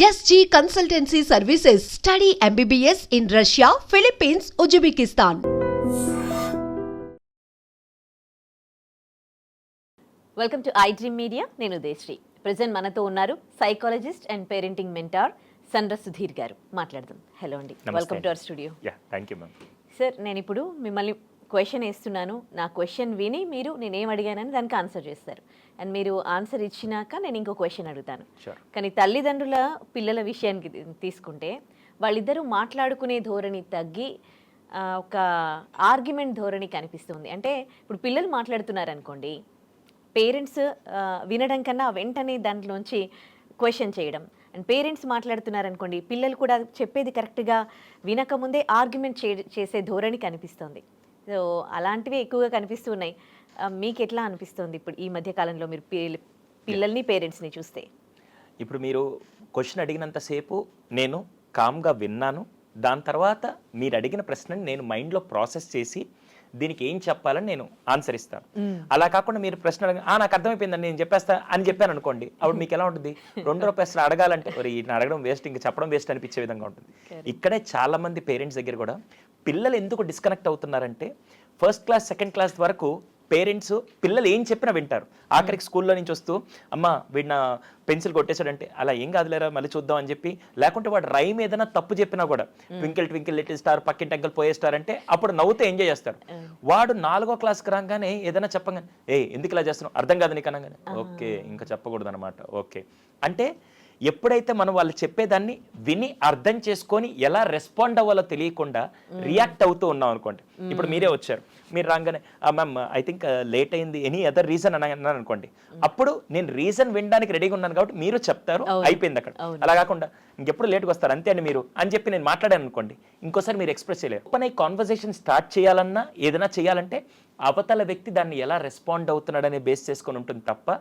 SG Consultancy Services. Study MBBS in Russia, Philippines, Uzbekistan. Welcome to iDream media. నేను Udayasri. Present మనతో ఉన్నారు psychologist and parenting mentor Sandra Sudheer గారు. మాట్లాడదాం. Hello అండి, welcome to our studio. Thank you ma'am. Sir, నేను ఇప్పుడు మిమ్మల్ని క్వశ్చన్ వేస్తున్నాను. నా క్వశ్చన్ విని మీరు నేనేం అడిగానని దానికి ఆన్సర్ చేస్తారు. అండ్ మీరు ఆన్సర్ ఇచ్చినాక నేను ఇంకో క్వశ్చన్ అడుగుతాను. కానీ తల్లిదండ్రుల పిల్లల విషయానికి తీసుకుంటే వాళ్ళిద్దరూ మాట్లాడుకునే ధోరణి తగ్గి ఒక ఆర్గ్యుమెంట్ ధోరణి కనిపిస్తుంది. అంటే ఇప్పుడు పిల్లలు మాట్లాడుతున్నారు అనుకోండి, పేరెంట్స్ వినడం కన్నా వెంటనే దాంట్లోంచి క్వశ్చన్ చేయడం. అండ్ పేరెంట్స్ మాట్లాడుతున్నారనుకోండి, పిల్లలు కూడా చెప్పేది కరెక్ట్గా వినకముందే ఆర్గ్యుమెంట్ చేసే ధోరణి కనిపిస్తుంది. సో అలాంటివి ఎక్కువగా కనిపిస్తున్నాయి. మీకు ఎట్లా అనిపిస్తుంది ఇప్పుడు ఈ మధ్య కాలంలో మీరు పిల్లల్ని పేరెంట్స్ని చూస్తే? ఇప్పుడు మీరు క్వశ్చన్ అడిగినంతసేపు నేను కామ్గా విన్నాను. దాని తర్వాత మీరు అడిగిన ప్రశ్నని నేను మైండ్లో ప్రాసెస్ చేసి దీనికి ఏం చెప్పాలని నేను ఆన్సర్ ఇస్తాను. అలా కాకుండా మీరు ప్రశ్న నాకు అర్థమైపోయిందని నేను చెప్పేస్తా అని చెప్పాను అనుకోండి, అప్పుడు మీకు ఎలా ఉంటుంది? రెండో ప్రశ్న అడగాలంటే ఈయన అడగడం వేస్ట్, ఇంకా చెప్పడం వేస్ట్ అనిపించే విధంగా ఉంటుంది. ఇక్కడే చాలా మంది పేరెంట్స్ దగ్గర కూడా పిల్లలు ఎందుకు డిస్కనెక్ట్ అవుతున్నారంటే, ఫస్ట్ క్లాస్ సెకండ్ క్లాస్ వరకు పేరెంట్స్ పిల్లలు ఏం చెప్పినా వింటారు. ఆఖరికి స్కూల్లో నుంచి వస్తూ అమ్మ వీడిన పెన్సిల్ కొట్టేశాడంటే అలా ఏం కాదులేరా మళ్ళీ చూద్దాం అని చెప్పి, లేకుంటే వాడు రైమ్ ఏదైనా తప్పు చెప్పినా కూడా ట్వింకిల్ ట్వింకిల్ లిటిల్ స్టార్ పక్కింటి అంకల్ పోయే స్టార్ అంటే అప్పుడు నవ్వుతూ ఎంజాయ్ చేస్తారు. వాడు 4వ క్లాస్కి రాగానే ఏదైనా చెప్పగానే ఎందుకు ఇలా చేస్తున్నావు అర్థం కాదు నీకు అనగానే ఓకే ఇంకా చెప్పకూడదు అనమాట. ఓకే అంటే ఎప్పుడైతే మనం వాళ్ళు చెప్పేదాన్ని విని అర్థం చేసుకొని ఎలా రెస్పాండ్ అవ్వాలో తెలియకుండా రియాక్ట్ అవుతూ ఉన్నాం అనుకోండి. ఇప్పుడు మీరే వచ్చారు, మీరు రాగానే మ్యామ్ ఐ థింక్ లేట్ అయింది, ఎనీ అదర్ రీజన్ అన్నాను అనుకోండి, అప్పుడు నేను రీజన్ వినడానికి రెడీగా ఉన్నాను కాబట్టి మీరు చెప్తారు, అయిపోయింది అక్కడ. అలా కాకుండా ఇంకెప్పుడు లేట్గా వస్తారు అంతే అండి మీరు అని చెప్పి నేను మాట్లాడాను అనుకోండి, ఇంకోసారి మీరు ఎక్స్ప్రెస్ చేయలేరు. ఓపెన్ అయ్యి కాన్వర్సేషన్ స్టార్ట్ చేయాలన్నా ఏదైనా చేయాలంటే అవతల వ్యక్తి దాన్ని ఎలా రెస్పాండ్ అవుతున్నాడనే బేస్ చేసుకొని ఉంటుంది తప్ప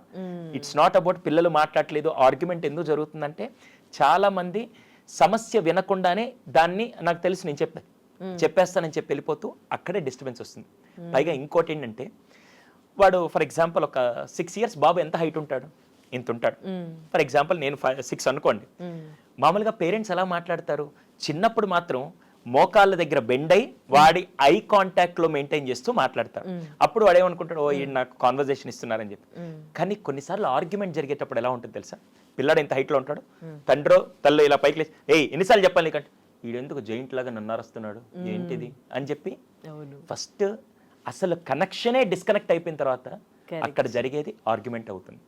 ఇట్స్ నాట్ అబౌట్ పిల్లలు మాట్లాడలేదు ఆర్గ్యుమెంట్ ఎందుకు జరుగుతుందంటే, చాలా మంది సమస్య వినకుండానే దాన్ని నాకు తెలుసు నేను చెప్పేస్తానని చెప్పి వెళ్ళిపోతూ అక్కడే డిస్టర్బెన్స్ వస్తుంది. పైగా ఇంకోటి ఏంటంటే, వాడు ఫర్ ఎగ్జాంపుల్ ఒక 6 years బాబు ఎంత హైట్ ఉంటాడు? ఇంత ఉంటాడు. ఫర్ ఎగ్జాంపుల్ నేను 6 అనుకోండి. మామూలుగా పేరెంట్స్ ఎలా మాట్లాడతారు? చిన్నప్పుడు మాత్రం మోకాళ్ళ దగ్గర బెండ్ అయి వాడి ఐ కాంటాక్ట్ లో మెయింటైన్ చేస్తూ మాట్లాడతాడు. అప్పుడు వాడు ఏమనుకుంటాడు, ఓ ఈయన నాకు కాన్వర్జేషన్ ఇస్తున్నారని చెప్పి. కానీ కొన్నిసార్లు ఆర్గ్యుమెంట్ జరిగేటప్పుడు ఎలా ఉంటుంది తెలుసా? పిల్లాడు ఎంత హైట్ లో ఉంటాడు, తండ్రో తల్లి ఇలా పైకి లేచి ఎన్నిసార్లు చెప్పాలి నీకంటే, వీడెందుకు జైంట్ లాగా నన్నారస్తున్నాడు ఏంటిది అని చెప్పి ఫస్ట్ అసలు కనెక్షనే డిస్కనెక్ట్ అయిపోయిన తర్వాత అక్కడ జరిగేది ఆర్గ్యుమెంట్ అవుతుంది.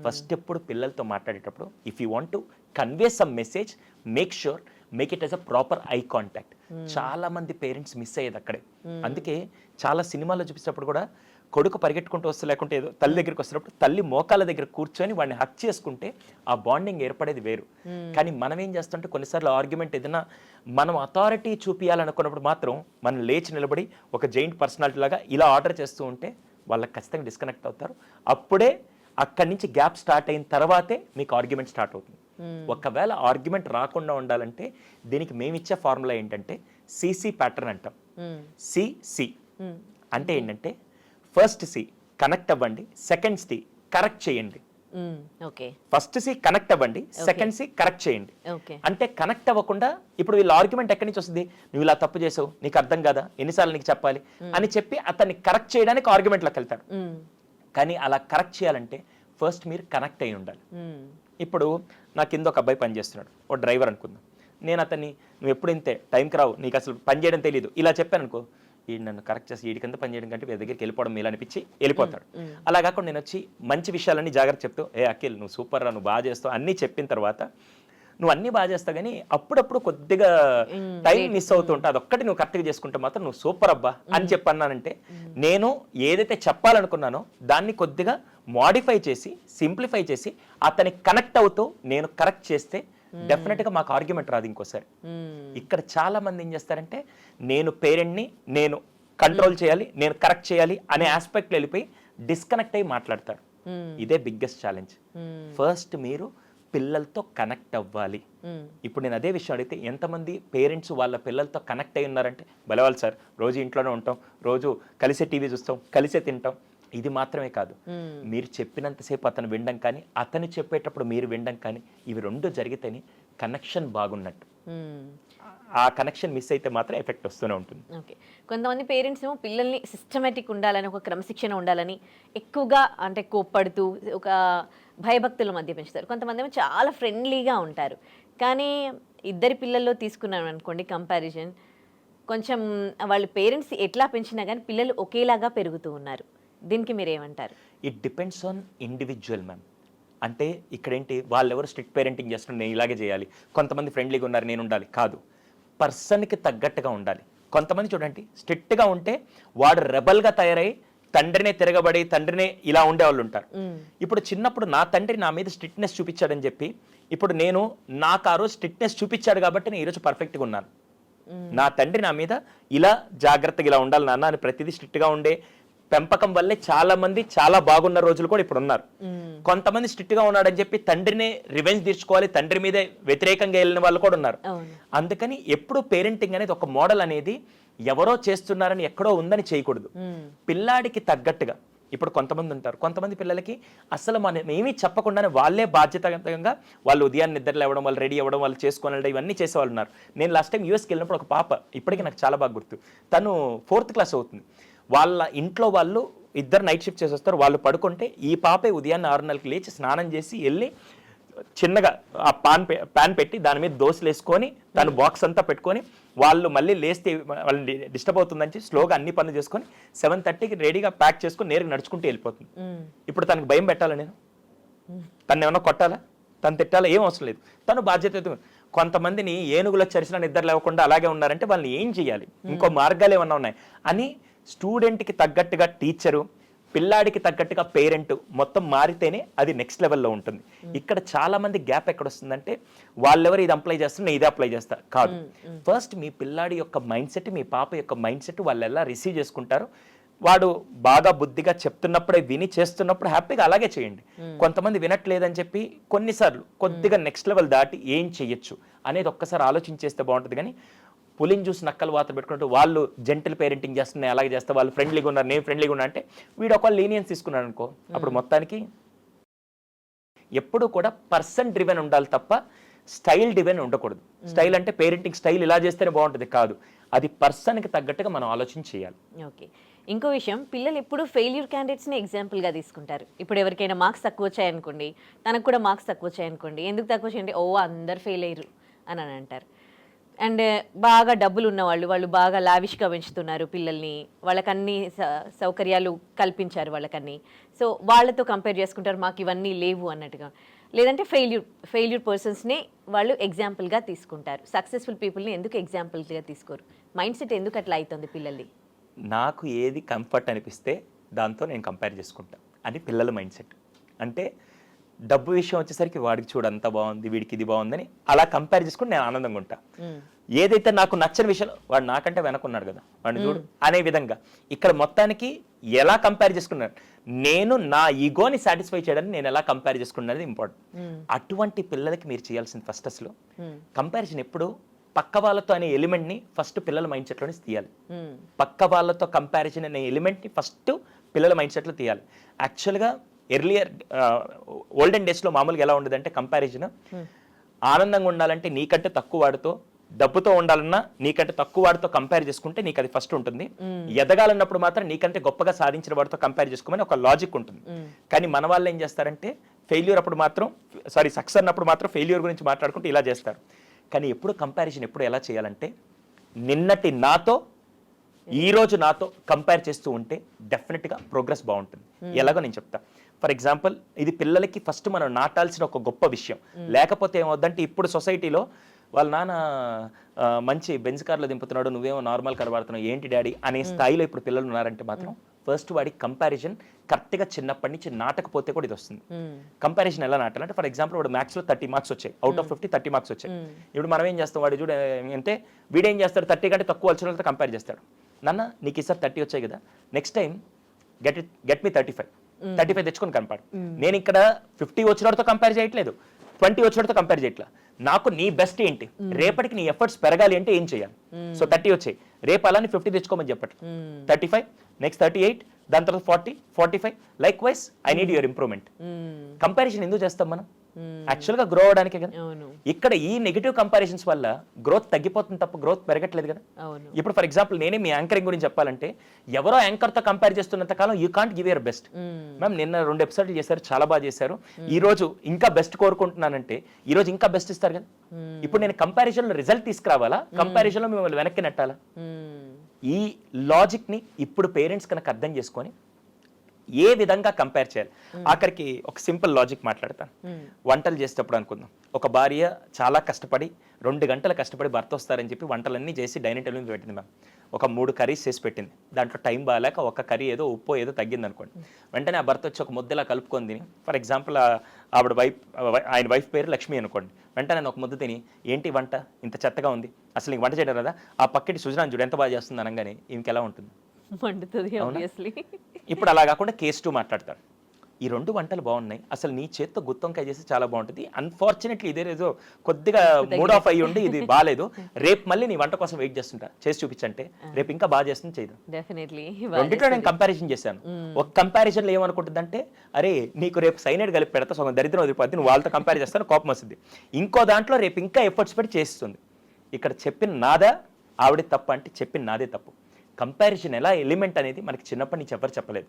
ఫస్ట్ ఎప్పుడు పిల్లలతో మాట్లాడేటప్పుడు if you want to convey some message make it as a proper eye contact. చాలా మంది పేరెంట్స్ మిస్ అయ్యేది అక్కడే. అందుకే చాలా సినిమాల్లో చూపించినప్పుడు కూడా కొడుకు పరిగెట్టుకుంటూ వస్తే లేకుంటే ఏదో తల్లి దగ్గరికి వస్తున్నప్పుడు తల్లి మోకాళ్ళ దగ్గర కూర్చొని వాడిని హక్ చేసుకుంటే ఆ బాండింగ్ ఏర్పడేది వేరు. కానీ మనం ఏం చేస్తుంటే కొన్నిసార్లు ఆర్గ్యుమెంట్ ఏదైనా మనం అథారిటీ చూపించాలనుకున్నప్పుడు మాత్రం మనం లేచి నిలబడి ఒక జైంట్ పర్సనాలిటీ లాగా ఇలా ఆర్డర్ చేస్తూ ఉంటే వాళ్ళకి ఖచ్చితంగా డిస్కనెక్ట్ అవుతారు. అప్పుడే అక్కడి నుంచి గ్యాప్ స్టార్ట్ అయిన తర్వాతే మీకు ఆర్గ్యుమెంట్ స్టార్ట్ అవుతుంది. ఒకవేళ ఆర్గ్యుమెంట్ రాకుండా ఉండాలంటే దీనికి మేమిచ్చే ఫార్ములా ఏంటంటే సిసి ప్యాటర్న్ అంటాం. సిసి అంటే ఏంటంటే, ఫస్ట్ సి కనెక్ట్ అవ్వండి, సెకండ్ సి కరెక్ట్ చేయండి. ఫస్ట్ సి కనెక్ట్ అవ్వండి, సెకండ్ సి కరెక్ట్ చేయండి. అంటే కనెక్ట్ అవ్వకుండా ఇప్పుడు వీళ్ళ ఆర్గ్యుమెంట్ ఎక్కడి నుంచి వస్తుంది? నువ్వు ఇలా తప్పు చేసావు, నీకు అర్థం కదా, ఎన్నిసార్లు నీకు చెప్పాలి అని చెప్పి అతన్ని కరెక్ట్ చేయడానికి ఆర్గ్యుమెంట్లోకి వెళ్తాడు. కానీ అలా కరెక్ట్ చేయాలంటే ఫస్ట్ మీరు కనెక్ట్ అయి ఉండాలి. ఇప్పుడు నా కింద ఒక అబ్బాయి పని చేస్తున్నాడు, ఓ డ్రైవర్ అనుకుందాం. నేను అతన్ని నువ్వు ఎప్పుడు ఇంతే టైంకి రావు, నీకు అసలు పని చేయడం తెలియదు ఇలా చెప్పాను అనుకో, ఈ నన్ను కరెక్ట్ చేసి వీడికంతా పని చేయడం కంటే వీడి దగ్గరికి వెళ్ళిపోవడం మేలు అనిపించి వెళ్ళిపోతాడు. అలా కాకుండా నేను వచ్చి మంచి విషయాలన్నీ జాగ్రత్త చెప్తూ అఖిల్ నువ్వు సూపర్ రా, నువ్వు బాగా చేస్తావు అన్నీ చెప్పిన తర్వాత నువ్వు అన్నీ బాగా చేస్తావు కానీ అప్పుడప్పుడు కొద్దిగా టైం మిస్ అవుతుంటా, అదొక్కటి నువ్వు కరెక్ట్గా చేసుకుంటే మాత్రం నువ్వు సూపర్ అబ్బా అని చెప్పన్నానంటే, నేను ఏదైతే చెప్పాలనుకున్నానో దాన్ని కొద్దిగా మాడిఫై చేసి సింప్లిఫై చేసి అతనికి కనెక్ట్ అవుతూ నేను కరెక్ట్ చేస్తే డెఫినెట్గా మాకు ఆర్గ్యుమెంట్ రాదు ఇంకోసారి. ఇక్కడ చాలా మంది ఏం చేస్తారంటే, నేను పేరెంట్ని నేను కంట్రోల్ చేయాలి, నేను కరెక్ట్ చేయాలి అనే ఆస్పెక్ట్లో వెళ్ళిపోయి డిస్కనెక్ట్ అయ్యి మాట్లాడతారు. ఇదే బిగ్గెస్ట్ ఛాలెంజ్. ఫస్ట్ మీరు పిల్లలతో కనెక్ట్ అవ్వాలి. ఇప్పుడు నేను అదే విషయం అడిగితే ఎంతమంది పేరెంట్స్ వాళ్ళ పిల్లలతో కనెక్ట్ అయి ఉన్నారంటే, బలవాలి సార్ రోజు ఇంట్లోనే ఉంటాం, రోజు కలిసే టీవీ చూస్తాం, కలిసే తింటాం, ఇది మాత్రమే కాదు, మీరు చెప్పినంతసేపు అతను వినడం కానీ అతను చెప్పేటప్పుడు మీరు వినడం కానీ ఇవి రెండు జరిగితేనే కనెక్షన్ బాగున్నట్టు. ఆ కనెక్షన్ మిస్ అయితే మాత్రం ఎఫెక్ట్ వస్తూనే ఉంటుంది. ఓకే. కొంతమంది పేరెంట్స్ ఏమో పిల్లల్ని సిస్టమేటిక్ ఉండాలని, ఒక క్రమశిక్షణ ఉండాలని ఎక్కువగా అంటే కోప్పడుతూ ఒక భయభక్తుల మధ్య పెంచుతారు. కొంతమంది ఏమో చాలా ఫ్రెండ్లీగా ఉంటారు. కానీ ఇద్దరి పిల్లల్లో తీసుకున్నాను అనుకోండి కంపారిజన్, కొంచెం వాళ్ళ పేరెంట్స్ ఎట్లా పెంచినా కానీ పిల్లలు ఒకేలాగా పెరుగుతూ ఉన్నారు. దీనికి మీరు ఏమంటారు? It depends on individual ma'am. అంటే ఇక్కడేంటి వాళ్ళెవరు స్ట్రిక్ట్ పేరెంటింగ్ చేస్తున్నారు నేను ఇలాగే చేయాలి, కొంతమంది ఫ్రెండ్లీగా ఉన్నారు నేను ఉండాలి, కాదు. పర్సన్కి తగ్గట్టుగా ఉండాలి. కొంతమంది చూడండి స్ట్రిక్ట్గా ఉంటే వాడు రెబల్గా తయారై తండ్రినే తిరగబడి తండ్రినే ఇలా ఉండేవాళ్ళు ఉంటారు. ఇప్పుడు చిన్నప్పుడు నా తండ్రి నా మీద స్ట్రిక్ట్నెస్ చూపించాడని చెప్పి ఇప్పుడు నేను నాకు ఆ రోజు స్ట్రిక్ట్నెస్ చూపించాడు కాబట్టి నేను ఈరోజు పర్ఫెక్ట్గా ఉన్నాను. నా తండ్రి నా మీద ఇలా జాగ్రత్తగా ఇలా ఉండాలి నాన్న అని ప్రతిదీ స్ట్రిక్ట్గా ఉండే పెంపకం వల్లే చాలా మంది చాలా బాగున్న రోజులు కూడా ఇప్పుడు ఉన్నారు. కొంతమంది స్ట్రిక్ట్ గా ఉన్నాడని చెప్పి తండ్రిని రివెంజ్ తీర్చుకోవాలి, తండ్రి మీదే వ్యతిరేకంగా వెళ్ళిన వాళ్ళు కూడా ఉన్నారు. అందుకని ఎప్పుడు పేరెంటింగ్ అనేది ఒక మోడల్ అనేది ఎవరో చేస్తున్నారని ఎక్కడో ఉందని చేయకూడదు. పిల్లాడికి తగ్గట్టుగా ఇప్పుడు కొంతమంది ఉంటారు, కొంతమంది పిల్లలకి అసలు మనం ఏమీ చెప్పకుండానే వాళ్ళే బాధ్యతగా వాళ్ళు ఉదయాన్నే నిద్ర లేవడం, వాళ్ళు రెడీ అవ్వడం, వాళ్ళు చేసుకొని వెళ్ళడం ఇవన్నీ చేసేవాళ్ళు ఉన్నారు. నేను లాస్ట్ టైం యూఎస్కి వెళ్ళినప్పుడు ఒక పాప ఇప్పటికీ నాకు చాలా బాగా గుర్తు, తను 4th క్లాస్ అవుతుంది. వాళ్ళ ఇంట్లో వాళ్ళు ఇద్దరు నైట్ షిఫ్ట్ చేసి వస్తారు, వాళ్ళు పడుకుంటే ఈ పాపే ఉదయాన్నే 6:30కి లేచి స్నానం చేసి వెళ్ళి చిన్నగా ఆ ప్యాన్ పెట్టి దాని మీద దోశలు వేసుకొని తను బాక్స్ అంతా పెట్టుకొని వాళ్ళు మళ్ళీ లేస్తే వాళ్ళని డిస్టర్బ్ అవుతుందని స్లోగా అన్ని పనులు చేసుకొని 7:30కి రెడీగా ప్యాక్ చేసుకొని నేరుగా నడుచుకుంటూ వెళ్ళిపోతుంది. ఇప్పుడు తనకు భయం పెట్టాలా నేను? తను ఏమన్నా కొట్టాలా, తను తిట్టాలా? ఏం అవసరం లేదు. తను బాధ్యత. కొంతమందిని ఏనుగుల చరిసిన నిద్ర లేకుండా అలాగే ఉన్నారంటే వాళ్ళని ఏం చేయాలి, ఇంకో మార్గాలు ఏమన్నా ఉన్నాయి అని స్టూడెంట్కి తగ్గట్టుగా టీచరు, పిల్లాడికి తగ్గట్టుగా పేరెంట్ మొత్తం మారితేనే అది నెక్స్ట్ లెవెల్లో ఉంటుంది. ఇక్కడ చాలా మంది గ్యాప్ ఎక్కడ వస్తుందంటే వాళ్ళెవరు ఇది అప్లై చేస్తారు నేను ఇదే అప్లై చేస్తా కాదు. ఫస్ట్ మీ పిల్లాడి యొక్క మైండ్ సెట్, మీ పాప యొక్క మైండ్ సెట్ వాళ్ళు ఎలా రిసీవ్ చేసుకుంటారు, వాడు బాగా బుద్ధిగా చెప్తున్నప్పుడే విని చేస్తున్నప్పుడు హ్యాపీగా అలాగే చేయండి. కొంతమంది వినట్లేదని చెప్పి కొన్నిసార్లు కొద్దిగా నెక్స్ట్ లెవెల్ దాటి ఏం చెయ్యొచ్చు అనేది ఒక్కసారి ఆలోచించేస్తే బాగుంటుంది. కానీ పులిని చూసి నక్కలు వాత పెట్టుకుంటూ వాళ్ళు జెంటల్ పేరెంటింగ్ చేస్తున్నాయి అలాగే చేస్తే వాళ్ళు ఫ్రెండ్లీగా ఉన్నారు నేను ఫ్రెండ్లీగా ఉన్నా అంటే వీడు ఒక లీనియన్స్ తీసుకున్నాడు అనుకో, అప్పుడు మొత్తానికి ఎప్పుడు కూడా పర్సన్ డ్రివెన్ ఉండాలి తప్ప స్టైల్ డ్రివెన్ ఉండకూడదు. స్టైల్ అంటే పేరెంటింగ్ స్టైల్ ఇలా చేస్తేనే బాగుంటుంది కాదు, అది పర్సన్కి తగ్గట్టుగా మనం ఆలోచన చేయాలి. ఓకే. ఇంకో విషయం, పిల్లలు ఎప్పుడు ఫెయిల్యూర్ క్యాండిడేట్స్ని ఎగ్జాంపుల్గా తీసుకుంటారు. ఇప్పుడు ఎవరికైనా మార్క్స్ తక్కువ వచ్చాయనుకోండి, తనకు కూడా మార్క్స్ తక్కువ వచ్చాయనుకోండి, ఎందుకు తక్కువ వచ్చాయంటే ఓ అందరు ఫెయిల్ అయ్యారు అని అంటారు. అండ్ బాగా డబ్బులు ఉన్నవాళ్ళు, వాళ్ళు బాగా లావిష్గా పెంచుతున్నారు పిల్లల్ని, వాళ్ళకి అన్ని సౌకర్యాలు కల్పించారు వాళ్ళకన్నీ, సో వాళ్ళతో కంపేర్ చేసుకుంటారు మాకు ఇవన్నీ లేవు అన్నట్టుగా. లేదంటే ఫెయిల్యూర్ పర్సన్స్ని వాళ్ళు ఎగ్జాంపుల్గా తీసుకుంటారు. సక్సెస్ఫుల్ పీపుల్ని ఎందుకు ఎగ్జాంపుల్గా తీసుకోరు? మైండ్ సెట్ ఎందుకు అట్లా అవుతుంది పిల్లల్ని? నాకు ఏది కంఫర్ట్ అనిపిస్తే దాంతో నేను కంపేర్ చేసుకుంటా అని పిల్లల మైండ్ సెట్. అంటే డబ్బు విషయం వచ్చేసరికి వాడికి చూడు అంత బాగుంది, వీడికి ఇది బాగుందని అలా కంపేర్ చేసుకుని నేను ఆనందంగా ఉంటా. ఏదైతే నాకు నచ్చని విషయంలో వాడు నాకంటే వెనకున్నాడు కదా వాడిని చూడు అనే విధంగా ఇక్కడ మొత్తానికి ఎలా కంపేర్ చేసుకున్నాను, నేను నా ఈగోని సాటిస్ఫై చేయడానికి నేను ఎలా కంపేర్ చేసుకున్నది ఇంపార్టెంట్. అటువంటి పిల్లలకి మీరు చేయాల్సిన ఫస్ట్ అసలు కంపారిజన్ ఎప్పుడు పక్క వాళ్ళతో అనే ఎలిమెంట్ని ఫస్ట్ పిల్లల మైండ్ సెట్లోనే తీయాలి. పక్క వాళ్ళతో కంపారిజన్ అనే ఎలిమెంట్ని ఫస్ట్ పిల్లల మైండ్ సెట్లో తీయాలి. యాక్చువల్గా ఎర్లియర్ ఓల్డెన్ డేస్లో మామూలుగా ఎలా ఉండదంటే కంపారిజన్ ఆనందంగా ఉండాలంటే నీకంటే తక్కువ వాడితో, డబ్బుతో ఉండాలన్నా నీకంటే తక్కువ వాడితో కంపేర్ చేసుకుంటే నీకు అది ఫస్ట్ ఉంటుంది. ఎదగాలన్నప్పుడు మాత్రం నీకంటే గొప్పగా సాధించిన వాడితో కంపేర్ చేసుకోమని ఒక లాజిక్ ఉంటుంది. కానీ మన వాళ్ళు ఏం చేస్తారంటే ఫెయిల్యూర్ అప్పుడు మాత్రం సక్సెస్ అన్నప్పుడు మాత్రం ఫెయిల్యూర్ గురించి మాట్లాడుకుంటూ ఇలా చేస్తారు. కానీ ఎప్పుడు కంపారిజన్ ఎప్పుడు ఎలా చేయాలంటే నిన్నటి నాతో ఈరోజు నాతో కంపేర్ చేస్తూ ఉంటే డెఫినెట్గా ప్రోగ్రెస్ బాగుంటుంది. ఎలాగో నేను చెప్తా. ఫర్ ఎగ్జాంపుల్ ఇది పిల్లలకి ఫస్ట్ మనం నాటాల్సిన ఒక గొప్ప విషయం. లేకపోతే ఏమవుద్దంటే ఇప్పుడు సొసైటీలో వాళ్ళ నాన్న మంచి బెంజ్ కార్లో దింపుతున్నాడు, నువ్వేమో నార్మల్ కార్ వాడుతున్నావు ఏంటి డాడీ అనే స్థాయిలో ఇప్పుడు పిల్లలు ఉన్నారంటే మాత్రం ఫస్ట్ వాడికి కంపారిజన్ కరెక్ట్గా చిన్నప్పటి నుంచి నాటకపోతే కూడా ఇది వస్తుంది. కంపారిజన్ ఎలా నాటాలంటే ఫర్ ఎగ్జాంపుల్ వాడు మ్యాథ్స్లో 30 మార్క్స్ వచ్చాయి, అవుట్ ఆఫ్ 50 30 మార్క్స్ వచ్చాయి. ఇప్పుడు మనం ఏం చేస్తాం, వాడు చూడ అంటే వీడేం చేస్తాడు 30 కంటే తక్కువ వచ్చిన వాళ్ళతో కంపేర్ చేస్తాడు. నాన్న నీకు ఈసారి 30 వచ్చాయి కదా, నెక్స్ట్ టైం గెట్ మీ 35 తెచ్చుకొని కనపాడు. నేను ఇక్కడ 50 వచ్చినతో కంపేర్ చేయట్లేదు, 20 వచ్చినతో కంపేర్ చేయట్లా. నాకు నీ బెస్ట్ ఏంటి, రేపటికి నీ ఎఫర్ట్స్ పెరగాలి అంటే ఏం చేయాలి. సో 30 వచ్చాయి, రేపు అలానే 50 తెచ్చుకోమని చెప్పట్లేదు. 35 నెక్స్ట్ 38 దాని తర్వాత 40 45 like wise I need your improvement. Comparison ఎందుకు చేస్తాం మనం? యాక్చువల్గా గ్రో అవడానికే కదా. అవును ఇక్కడ ఈ నెగిటివ్ కంపారిజన్స్ వల్ల గ్రోత్ తగ్గిపోతుంది తప్ప గ్రోత్ పెరగట్లేదు కదా. అవును ఇప్పుడు ఫర్ ఎగ్జాంపుల్ నేనే మీ యాంకరింగ్ గురించి చెప్పాలంటే ఎవరో యాంకర్తో కంపేర్ చేస్తున్నంత కాలం you can't give your best. Ma'am నిన్న 2 ఎపిసోడ్లు చేశారు, చాలా బాగా చేశారు, ఈ రోజు ఇంకా బెస్ట్ కోరుకుంటున్నానంటే ఈ రోజు ఇంకా బెస్ట్ ఇస్తారు కదా. ఇప్పుడు నేను కంపారిజన్ లో రిజల్ట్ తీసుకురావాలా, కంపారిజన్ లో మిమ్మల్ని వెనక్కి నెట్టాలా? ఈ లాజిక్ ని ఇప్పుడు పేరెంట్స్ కనుక అర్థం చేసుకొని ఏ విధంగా కంపేర్ చేయాలి. ఆఖరికి ఒక సింపుల్ లాజిక్ మాట్లాడతాను. వంటలు చేసేటప్పుడు అనుకుందాం, ఒక భార్య చాలా కష్టపడి 2 గంటలు కష్టపడి భర్త వస్తారని చెప్పి వంటలన్నీ చేసి డైనింగ్ టేబుల్ మీద పెట్టింది మ్యామ్. ఒక 3 కర్రీస్ చేసి పెట్టింది, దాంట్లో టైం బాగాలేక ఒక కర్రీ ఏదో ఉప్పు ఏదో తగ్గింది అనుకోండి. వెంటనే ఆ భర్త వచ్చి ఒక ముద్దలా కలుపుకొని తిని, ఫర్ ఎగ్జాంపుల్ ఆవిడ ఆయన వైఫ్ పేరు లక్ష్మి అనుకోండి, వెంటనే నేను ఒక ముద్ద తిని ఏంటి వంట ఇంత చెత్తగా ఉంది, అసలు ఇంక వంట చేయడం కదా, ఆ పక్కటి సుజనా చూడు ఎంత బాగా చేస్తుంది అనగానే ఇంకెలా ఉంటుంది? మండుతుంది ఆబ్వియస్లీ. ఇప్పుడు అలా కాకుండా కేస్ 2 మాట్లాడతాడు, ఈ 2 వంటలు బాగున్నాయి, అసలు నీ చేత్తో గుత్తొంకాయ చేసి చాలా బాగుంటుంది, అన్ఫార్చునేట్లీ ఇదేదో కొద్దిగా మూడ్ ఆఫ్ అయ్యి ఉండి ఇది బాగాలేదు, రేపు మళ్ళీ నీ వంట కోసం వెయిట్ చేస్తుంటా, చేసి చూపించంటే రేపు ఇంకా బాగా చేస్తుంది చేయదు. డెఫినెట్లీ రెండిట్లో నేను కంపారిజన్ చేశాను. ఒక కంపారిజన్ లో ఏమనుకుంటుందంటే అరే నీకు రేపు సైనైడ్ కలిపి పెడతా సగం దరిద్రం వదిలిపోద్ది, నువ్వు వాళ్ళతో కంపేర్ చేస్తాను కోపం వస్తుంది. ఇంకో దాంట్లో రేపు ఇంకా ఎఫర్ట్స్ పెట్టి చేస్తుంది. ఇక్కడ చెప్పిన నాదా ఆవిడ తప్పు అంటే చెప్పిన నాదే తప్పు. కంపారిజన్ ఎలా ఎలిమెంట్ అనేది మనకి చిన్నప్పటి నుంచి ఎవరు చెప్పలేదు.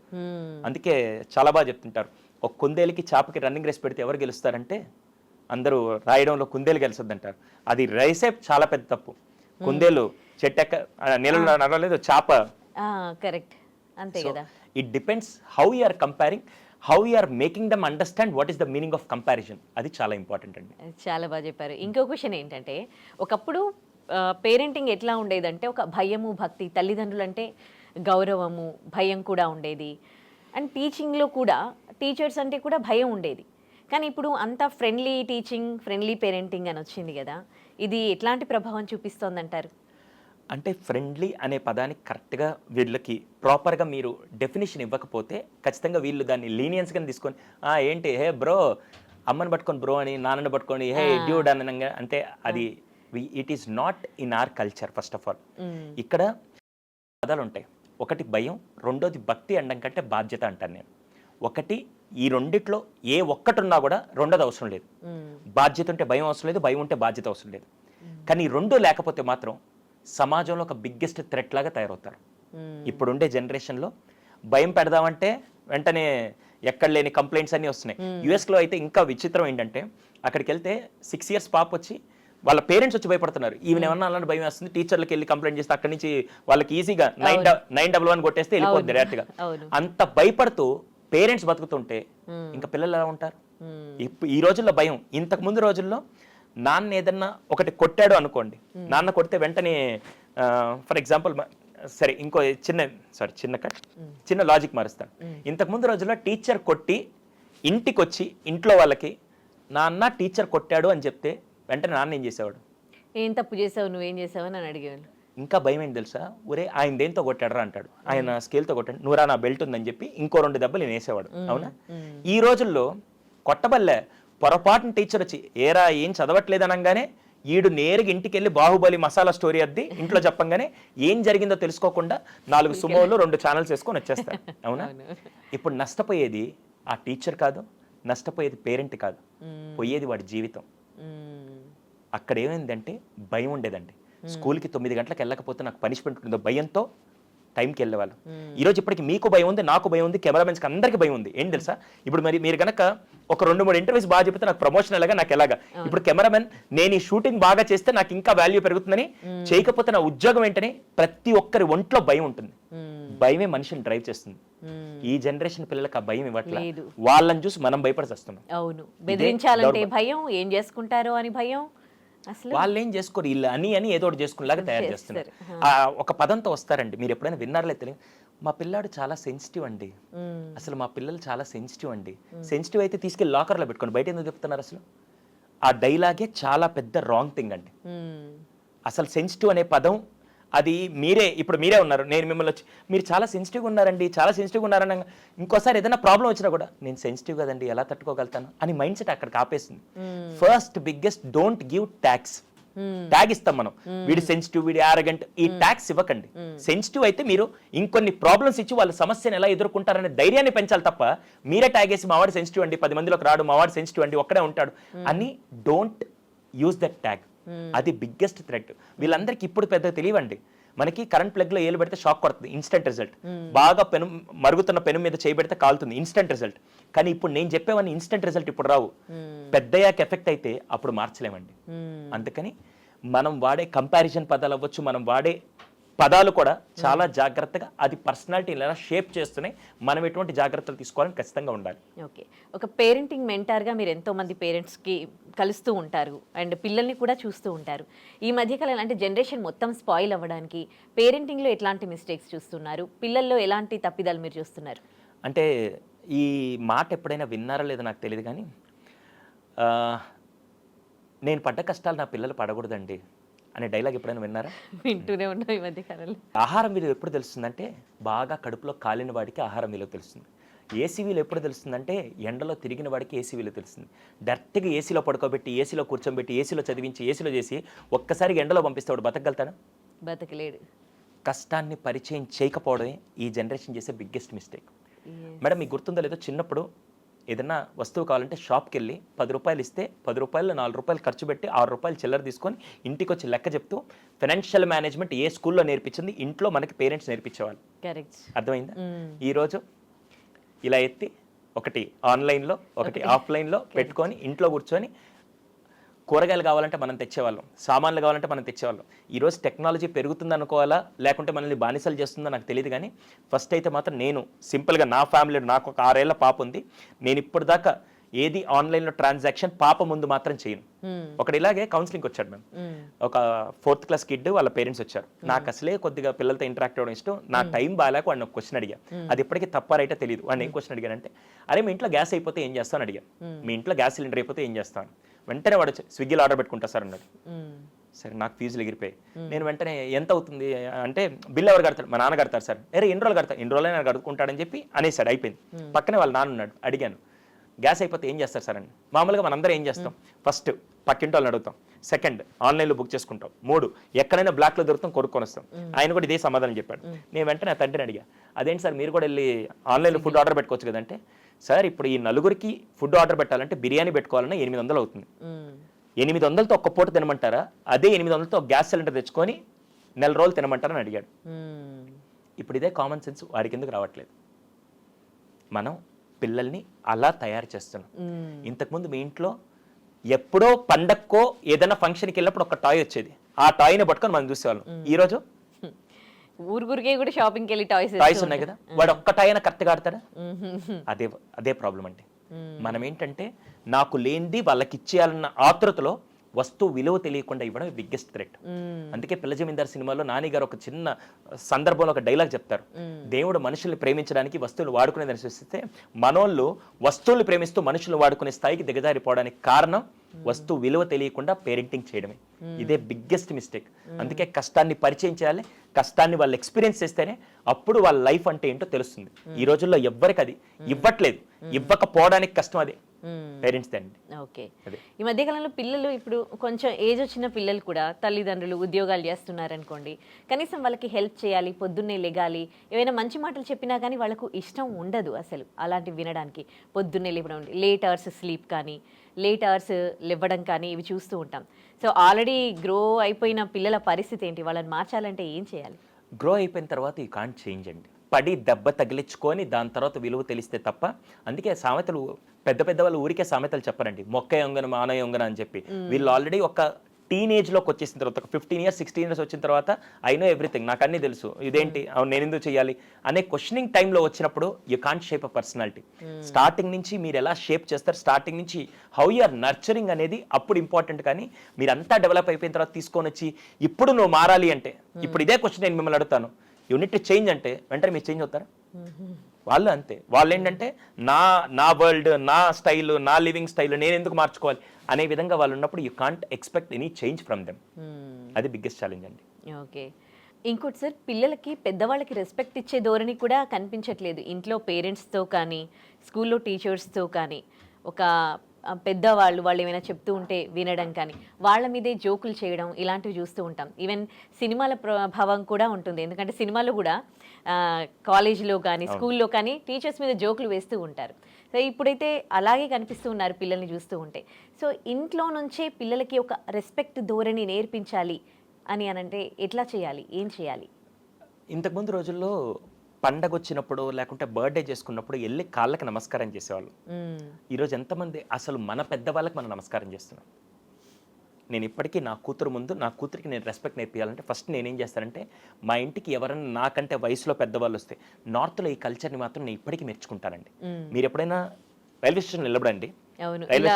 అందుకే చాలా బాగా చెప్తుంటారు, ఒక కుందేలుకి చాపకి రన్నింగ్ రేస్ పెడితే ఎవరు గెలుస్తారంటే అందరూ రాయడంలో కుందేలు గెలుస్తుంది అంటారు. అది రైసే చాలా పెద్ద తప్పు. కుందేలు చెట్టెక్క నీళ్ళలో నడవలేదు, చాప కరెక్ట్ అంతే కదా. It depends how you are comparing, how you are making them understand what is the meaning of comparison. అది చాలా ఇంపార్టెంట్ అండి. చాలా బాగా చెప్పారు. ఇంకో క్వశ్చన్ ఏంటంటే, ఒకప్పుడు పేరెంటింగ్ ఎట్లా ఉండేదంటే ఒక భయము భక్తి, తల్లిదండ్రులు అంటే గౌరవము భయం కూడా ఉండేది. అండ్ టీచింగ్లో కూడా టీచర్స్ అంటే కూడా భయం ఉండేది. కానీ ఇప్పుడు అంతా ఫ్రెండ్లీ టీచింగ్, ఫ్రెండ్లీ పేరెంటింగ్ అని వచ్చింది కదా, ఇది ఎట్లాంటి ప్రభావం చూపిస్తోందంటారు? అంటే ఫ్రెండ్లీ అనే పదానికి కరెక్ట్గా వీళ్ళకి ప్రాపర్గా మీరు డెఫినేషన్ ఇవ్వకపోతే ఖచ్చితంగా వీళ్ళు దాన్ని లీనియన్స్గా తీసుకొని ఏంటి హే బ్రో అమ్మని పట్టుకొని బ్రో అని, నాన్నని పట్టుకొని హే డ్యూడ్ అనగా అంటే అది it is not in our culture. First of all ఇక్కడ పదాలు ఉంటాయి, ఒకటి భయం, రెండోది భక్తి అనడం కంటే బాధ్యత అంటాను నేను. ఒకటి ఈ రెండిట్లో ఏ ఒక్కటి ఉన్నా కూడా రెండోది అవసరం లేదు. బాధ్యత ఉంటే భయం అవసరం లేదు, భయం ఉంటే బాధ్యత అవసరం లేదు. కానీ ఈ రెండు లేకపోతే మాత్రం సమాజంలో ఒక బిగ్గెస్ట్ థ్రెట్ లాగా తయారవుతారు. ఇప్పుడుండే జనరేషన్లో భయం పెడదామంటే వెంటనే ఎక్కడ లేని కంప్లైంట్స్ అన్నీ వస్తున్నాయి. యుఎస్లో అయితే ఇంకా విచిత్రం ఏంటంటే అక్కడికి వెళ్తే 6 years పాప వచ్చి వాళ్ళ పేరెంట్స్ వచ్చి భయపడుతున్నారు, ఈవెన్ ఏమన్నా అలాంటి భయం వస్తుంది, టీచర్లకి వెళ్ళి కంప్లైంట్ చేస్తే అక్కడి నుంచి వాళ్ళకి ఈజీగా 911 కొట్టేస్తే వెళ్ళిపోద్ది డైరెక్ట్గా. అంత భయపడుతూ పేరెంట్స్ బతుకుతుంటే ఇంకా పిల్లలు ఎలా ఉంటారు? ఈ రోజుల్లో భయం. ఇంతకు ముందు రోజుల్లో నాన్న ఏదన్నా ఒకటి కొట్టాడు అనుకోండి, నాన్న కొడితే వెంటనే ఫర్ ఎగ్జాంపుల్ సరే ఇంకో చిన్న లాజిక్ మారుస్తాను. ఇంతకు ముందు రోజుల్లో టీచర్ కొట్టి ఇంటికి వచ్చి ఇంట్లో వాళ్ళకి నాన్న టీచర్ కొట్టాడు అని చెప్తే వెంటనే నాన్న ఏం చేసేవాడు? ఏం తప్పు చేసావు, నువ్వేం చేసావు అని అడిగేవాళ్ళు. ఇంకా భయం ఏంటి తెలుసా? ఒరే ఆయన దేంతో కొట్టాడరా అంటాడు, ఆయన స్కేల్తో కొట్టాడు, నువ్వురా నా బెల్ట్ ఉందని చెప్పి ఇంకో 2 దెబ్బలు నేను వేసేవాడు. అవునా? ఈ రోజుల్లో కొట్టబల్లే పొరపాటున టీచర్ వచ్చి ఏరా ఏం చదవట్లేదు అనగానే ఈడు నేరుగా ఇంటికి వెళ్ళి బాహుబలి మసాలా స్టోరీ అద్ది ఇంట్లో చెప్పంగానే ఏం జరిగిందో తెలుసుకోకుండా 4 సుమోలు 2 ఛానల్స్ వేసుకొని వచ్చేస్తారు. అవునా? ఇప్పుడు నష్టపోయేది ఆ టీచర్ కాదు, నష్టపోయేది పేరెంట్ కాదు, పోయేది వాడి జీవితం. అక్కడ ఏమైందంటే భయం ఉండేదండి. స్కూల్కి 9 గంటలకు వెళ్ళకపోతే నాకు పనిష్మెంట్ ఉంటుందో భయంతో టైంకి వెళ్ళేవాళ్ళు. ఈరోజు ఇప్పటికి మీకు భయం ఉంది, నాకు భయం ఉంది, కెమెరామెన్స్కి అందరికీ భయం ఉంది. ఏం తెలుసా? ఇప్పుడు మరి మీరు కనుక ఒక 2-3 ఇంటర్వ్యూస్ బాగా చెప్తే నాకు ప్రమోషన్ ఎలాగా, నాకు ఎలాగా. ఇప్పుడు కెమెరామెన్ నేను ఈ షూటింగ్ బాగా చేస్తే నాకు ఇంకా వాల్యూ పెరుగుతుందని, చేయకపోతే నా ఉద్యోగం ఏంటని ప్రతి ఒక్కరి ఒంట్లో భయం ఉంటుంది. భయమే మనిషిని డ్రైవ్ చేస్తుంది. ఈ జనరేషన్ పిల్లలకు ఆ భయం ఇవ్వట్లేదు, వాళ్ళని చూసి మనం భయపడి వస్తున్నాం. అవును, బెదిరించాలంటే భయం, ఏం చేసుకుంటారో అని భయం. వాళ్ళు ఏం చేసుకోరు, వీళ్ళు అని ఏదో ఒకటి చేసుకునేలాగా తయారు చేస్తున్నారు. ఒక పదంతో వస్తారండి, మీరు ఎప్పుడైనా విన్నారలే తెలియదు, మా పిల్లాడు చాలా సెన్సిటివ్ అండి, అసలు మా పిల్లలు చాలా సెన్సిటివ్ అండి. సెన్సిటివ్ అయితే తీసుకెళ్ళి లాకర్లో పెట్టుకోండి, బయట ఎందుకు చెప్తున్నారు? అసలు ఆ డైలాగే చాలా పెద్ద రాంగ్ థింగ్ అండి. అసలు సెన్సిటివ్ అనే పదం అది మీరే ఉన్నారు, నేను మిమ్మల్ని వచ్చి మీరు చాలా సెన్సిటివ్గా ఉన్నారండి, చాలా సెన్సిటివ్గా ఉన్నారని ఇంకోసారి ఏదైనా ప్రాబ్లం వచ్చినా కూడా నేను సెన్సిటివ్ కదండి ఎలా తట్టుకోగలుగుతాను అని మైండ్ సెట్ అక్కడికి ఆపేస్తుంది. First biggest don't give tax. Tag ఇస్తాం మనం, వీడి సెన్సిటివ్, వీడి ఆరగెంట్, ఈ ట్యాగ్స్ ఇవ్వకండి. సెన్సిటివ్ అయితే మీరు ఇంకొన్ని ప్రాబ్లమ్స్ ఇచ్చి వాళ్ళ సమస్యను ఎలా ఎదుర్కొంటారనే ధైర్యాన్ని పెంచాలి తప్ప మీరే ట్యాగ్ వేసి మావాడు సెన్సిటివ్ అండి, 10 మందిలోకి రాడు, మావాడు సెన్సిటివ్ అండి, ఒక్కడే ఉంటాడు అని డోంట్ యూజ్ దట్ ట్యాగ్. అది బిగ్గెస్ట్ థ్రెట్. వీళ్ళందరికీ ఇప్పుడు పెద్దగా తెలియవండి. మనకి కరెంట్ ప్లగ్ లో ఏలు పెడితే షాక్ కొడుతుంది, ఇన్స్టెంట్ రిజల్ట్. బాగా పెను మరుగుతున్న పెను మీద చేయబెడితే కాలుతుంది, ఇన్స్టెంట్ రిజల్ట్. కానీ ఇప్పుడు నేను చెప్పేవన్నీ ఇన్స్టెంట్ రిజల్ట్ ఇప్పుడు రావు, పెద్దయ్యాక ఎఫెక్ట్ అయితే అప్పుడు మార్చలేమండి. అందుకని మనం వాడే కంపారిజన్ పదాలు అవ్వచ్చు, మనం వాడే పదాలు కూడా చాలా జాగ్రత్తగా అది పర్సనాలిటీని ఎలా షేప్ చేస్తున్నాయి, మనం ఎటువంటి జాగ్రత్తలు తీసుకోవాలని ఖచ్చితంగా ఉండాలి. ఓకే, ఒక పేరెంటింగ్ మెంటార్గా మీరు ఎంతో మంది పేరెంట్స్కి కలుస్తూ ఉంటారు అండ్ పిల్లల్ని కూడా చూస్తూ ఉంటారు. ఈ మధ్యకాలం అంటే జనరేషన్ మొత్తం స్పాయిల్ అవ్వడానికి పేరెంటింగ్లో ఎట్లాంటి మిస్టేక్స్ చూస్తున్నారు, పిల్లల్లో ఎలాంటి తప్పిదాలు మీరు చూస్తున్నారు? అంటే ఈ మాట ఎప్పుడైనా విన్నారా లేదో నాకు తెలియదు, కానీ నేను పడ్డ కష్టాలు నా పిల్లలు పడకూడదండి అనే డైలాగ్ ఎప్పుడైనా విన్నారా? వింటూనే ఉన్నాం ఈ మధ్యకాలంలో. ఆహారం విలువ ఎప్పుడు తెలుస్తుందంటే బాగా కడుపులో కాలిన వాడికి ఆహారం విలువ తెలుస్తుంది. ఏసీ విలువ ఎప్పుడు తెలుస్తుందంటే ఎండలో తిరిగిన వాడికి ఏసీ విలువ తెలుస్తుంది. డైరెక్ట్గా ఏసీలో పడుకోబెట్టి, ఏసీలో కూర్చోబెట్టి, ఏసీలో చదివించి, ఏసీలో చేసి ఒక్కసారి ఎండలో పంపిస్తే వాడు బతకగలుగుతాడా? బతకలేడు. కష్టాన్ని పరిచయం చేయకపోవడమే ఈ జనరేషన్ చేసే బిగ్గెస్ట్ మిస్టేక్. మేడం మీకు గుర్తుందో లేదో, చిన్నప్పుడు ఏదన్నా వస్తువు కావాలంటే షాప్కి వెళ్ళి 10 రూపాయలు ఇస్తే 10 రూపాయలు 4 రూపాయలు ఖర్చు పెట్టి 6 రూపాయలు చిల్లర తీసుకొని ఇంటికి వచ్చి లెక్క చెప్తూ ఫైనాన్షియల్ మేనేజ్మెంట్ ఏ స్కూల్లో నేర్పించింది ఇంట్లో మనకి పేరెంట్స్ నేర్పించేవాళ్ళు. కరెక్ట్. అర్థమైందా? ఈరోజు ఇలా ఎత్తి ఒకటి ఆన్లైన్లో ఒకటి ఆఫ్లైన్లో పెట్టుకొని ఇంట్లో కూర్చొని కూరగాయలు కావాలంటే మనం తెచ్చేవాళ్ళం, సామాన్లు కావాలంటే మనం తెచ్చేవాళ్ళం. ఈరోజు టెక్నాలజీ పెరుగుతుంది అనుకోవాలా లేకుంటే మనల్ని బానిసలు చేస్తుందో నాకు తెలియదు, కానీ ఫస్ట్ అయితే మాత్రం నేను సింపుల్గా నా ఫ్యామిలీలో నాకు ఒక 6 ఏళ్ల పాప ఉంది. నేను ఇప్పుడు దాకా ఏది ఆన్లైన్లో ట్రాన్సాక్షన్ పాప ముందు మాత్రం చేయను. ఒకటి ఇలాగే కౌన్సిలింగ్కి వచ్చాడు మేము, ఒక 4th క్లాస్ కిడ్, వాళ్ళ పేరెంట్స్ వచ్చారు. నాకు అసలే కొద్దిగా పిల్లలతో ఇంటరాక్ట్ అవ్వడం ఇష్టం. నా టైం బాగాలేక వాడిని ఒక క్వశ్చన్ అడిగా, అది ఇప్పటికీ తప్ప రైటో తెలియదు. వాడిని ఏం క్వశ్చన్ అడిగానంటే, అరే మీ ఇంట్లో గ్యాస్ అయిపోతే ఏం చేస్తాను అడిగాను. మీ ఇంట్లో గ్యాస్ సిలిండర్ అయిపోతే ఏం చేస్తాను? వెంటనే వాడు స్విగ్గీలో ఆర్డర్ పెట్టుకుంటా సార్ అన్నాడు. సరే, నాకు ఫీజులు ఎగిరిపోయి నేను వెంటనే ఎంత అవుతుంది అంటే, బిల్ ఎవరు కడతారు? మా నాన్న కడతారు సార్. అరే ఎన్ని రోజులు కడతారు? 2 రోజులైనా కడుక్కుంటాడని చెప్పి అనేసాడు. అయిపోయింది. పక్కనే వాళ్ళ నాన్న ఉన్నాడు. అడిగాను, గ్యాస్ అయిపోతే ఏం చేస్తారు సార్ అని. మామూలుగా మనందరం ఏం చేస్తాం? ఫస్ట్ పక్కింటి వాళ్ళని అడుగుతాం, సెకండ్ ఆన్లైన్లో బుక్ చేసుకుంటాం, 3 ఎక్కడైనా బ్లాక్లో దొరుకుతాం కొనుక్కొని వస్తాం. ఆయన కూడా ఇదే సమాధానం చెప్పాడు. నేను వెంటనే ఆ తండ్రిని అడిగా, అదేంటి సార్ మీరు కూడా వెళ్ళి ఆన్లైన్లో ఫుడ్ ఆర్డర్ పెట్టుకోవచ్చు కదంటే, సార్ ఇప్పుడు ఈ నలుగురికి ఫుడ్ ఆర్డర్ పెట్టాలంటే బిర్యానీ పెట్టుకోవాలన్నా 800 అవుతుంది. 800తో ఒక్క పూట తినమంటారా? అదే 800తో ఒక గ్యాస్ సిలిండర్ తెచ్చుకొని 4 రోజులు తినమంటారని అడిగాడు. ఇప్పుడు ఇదే కామన్ సెన్స్ వాడికి ఎందుకు రావట్లేదు? మనం పిల్లల్ని అలా తయారు చేస్తున్నాం. ఇంతకుముందు మీ ఇంట్లో ఎప్పుడో పండక్కో ఏదైనా ఫంక్షన్కి వెళ్ళినప్పుడు ఒక టాయ్ వచ్చేది, ఆ టాయ్ని పట్టుకొని మనం చూసేవాళ్ళం. ఈరోజు ఊరికే కూడా షాపింగ్కి వెళ్ళి టాయ్స్ ఉన్నాయి కదా, వాడు ఒక్క టాయ్ అయినా కరెక్ట్గా ఆడతాడా? అదే ప్రాబ్లం అంటే. మనం ఏంటంటే నాకు లేనిది వాళ్ళకి ఇచ్చేయాలన్న ఆతృతలో వస్తువు విలువ తెలియకుండా ఇవ్వడం బిగ్గెస్ట్ థ్రెట్. అందుకే పిల్ల జమీందార్ సినిమాలో నాని గారు ఒక చిన్న సందర్భంలో ఒక డైలాగ్ చెప్తారు, దేవుడు మనుషుల్ని ప్రేమించడానికి వస్తువులు వాడుకునేదని సృష్టిస్తే మనోళ్ళు వస్తువులు ప్రేమిస్తూ మనుషులు వాడుకునే స్థాయికి దిగజారిపోవడానికి కారణం వస్తువు విలువ తెలియకుండా పేరెంటింగ్ చేయడమే. ఇదే బిగ్గెస్ట్ మిస్టేక్. అందుకే కష్టాన్ని పరిచయం చేయాలి, కష్టాన్ని వాళ్ళు ఎక్స్పీరియన్స్ చేస్తేనే అప్పుడు వాళ్ళ లైఫ్ అంటే ఏంటో తెలుస్తుంది. ఈ రోజుల్లో ఎవ్వరికి అది ఇవ్వట్లేదు, ఇవ్వకపోవడానికి కష్టం అదే పేరెంట్స్ అండి. ఓకే, ఈ మధ్యకాలంలో పిల్లలు ఇప్పుడు కొంచెం ఏజ్ వచ్చిన పిల్లలు కూడా తల్లిదండ్రులు ఉద్యోగాలు చేస్తున్నారనుకోండి, కనీసం వాళ్ళకి హెల్ప్ చేయాలి, పొద్దున్నే లెగాలి, ఏవైనా మంచి మాటలు చెప్పినా కానీ వాళ్ళకు ఇష్టం ఉండదు అసలు అలాంటివి వినడానికి. పొద్దున్నే లేవడం, లేట్ అవర్స్ స్లీప్ కానీ లేట్ అవర్స్ లేవడం కానీ ఇవి చూస్తూ ఉంటాం. సో ఆల్రెడీ గ్రో అయిపోయిన పిల్లల పరిస్థితి ఏంటి? వాళ్ళని మార్చాలంటే ఏం చేయాలి? గ్రో అయిపోయిన తర్వాత యూ కాంట్ చేంజ్ అండి. పడి దెబ్బ తగిలించుకొని దాని తర్వాత విలువ తెలిస్తే తప్ప. అందుకే సామెతలు పెద్ద వాళ్ళు ఊరికే సామెతలు చెప్పరండి, మొక్క యొంగన మాన యొంగన అని చెప్పి. వీళ్ళు ఆల్రెడీ ఒక టీనేజ్లోకి వచ్చేసిన తర్వాత, ఒక 15 years 16 years వచ్చిన తర్వాత ఐ నో ఎవ్రీథింగ్, నాకు అన్నీ తెలుసు, ఇదేంటి నేను ఎందుకు చేయాలి అనే క్వశ్చనింగ్ టైంలో వచ్చినప్పుడు you can't shape a personality. Starting నుంచి మీరు ఎలా షేప్ చేస్తారు, స్టార్టింగ్ నుంచి హౌ యు ఆర్ నర్చరింగ్ అనేది అప్పుడు ఇంపార్టెంట్. కానీ మీరంతా డెవలప్ అయిపోయిన తర్వాత తీసుకొని వచ్చి ఇప్పుడు నువ్వు మారాలి అంటే, ఇప్పుడు ఇదే క్వశ్చన్ నేను మిమ్మల్ని అడుగుతాను, యూనిట్ చేంజ్ అంటే వెంటనే మీరు చేంజ్ అవుతారా? వాళ్ళు అంతే. వాళ్ళు ఏంటంటే నా వరల్డ్, నా స్టైల్, నా లివింగ్ స్టైల్ నేను ఎందుకు మార్చుకోవాలి అనే విధంగా వాళ్ళు ఉన్నప్పుడు you can't expect any change from them. అది బిగ్గెస్ట్ ఛాలెంజ్ అండి. ఓకే, ఇంకోటి సార్, పిల్లలకి పెద్దవాళ్ళకి రెస్పెక్ట్ ఇచ్చే ధోరణి కూడా కనిపించట్లేదు. ఇంట్లో పేరెంట్స్తో కానీ స్కూల్లో టీచర్స్తో కానీ ఒక పెద్దవాళ్ళు వాళ్ళు ఏమైనా చెప్తూ ఉంటే వినడం కానీ, వాళ్ళ మీదే జోకులు చేయడం ఇలాంటివి చూస్తూ ఉంటాం. ఈవెన్ సినిమాల ప్రభావం కూడా ఉంటుంది. ఎందుకంటే సినిమాలో కూడా కాలేజీలో కానీ స్కూల్లో కానీ టీచర్స్ మీద జోకులు వేస్తూ ఉంటారు. సో ఇప్పుడైతే అలాగే కనిపిస్తూ ఉన్నారు పిల్లల్ని చూస్తూ ఉంటే. సో ఇంట్లో నుంచే పిల్లలకి ఒక రెస్పెక్ట్ ధోరణి నేర్పించాలి అని అనంటే ఎట్లా చేయాలి, ఏం చేయాలి? ఇంతకుముందు రోజుల్లో పండగ వచ్చినప్పుడు లేకుంటే బర్త్డే చేసుకున్నప్పుడు వెళ్ళి కాళ్ళకి నమస్కారం చేసేవాళ్ళు. ఈరోజు ఎంతమంది అసలు మన పెద్దవాళ్ళకి మనం నమస్కారం చేస్తున్నాం? నేను ఇప్పటికీ నా కూతురు ముందు నా కూతురికి నేను రెస్పెక్ట్ నేర్పించాలంటే ఫస్ట్ నేనేం చేస్తానంటే, మా ఇంటికి ఎవరైనా నాకంటే వయసులో పెద్దవాళ్ళు వస్తే, నార్త్లో ఈ కల్చర్ని మాత్రం నేను ఇప్పటికీ మెచ్చుకుంటానండి. మీరు ఎప్పుడైనా రైల్వే స్టేషన్ నిలబడండి, రైల్వే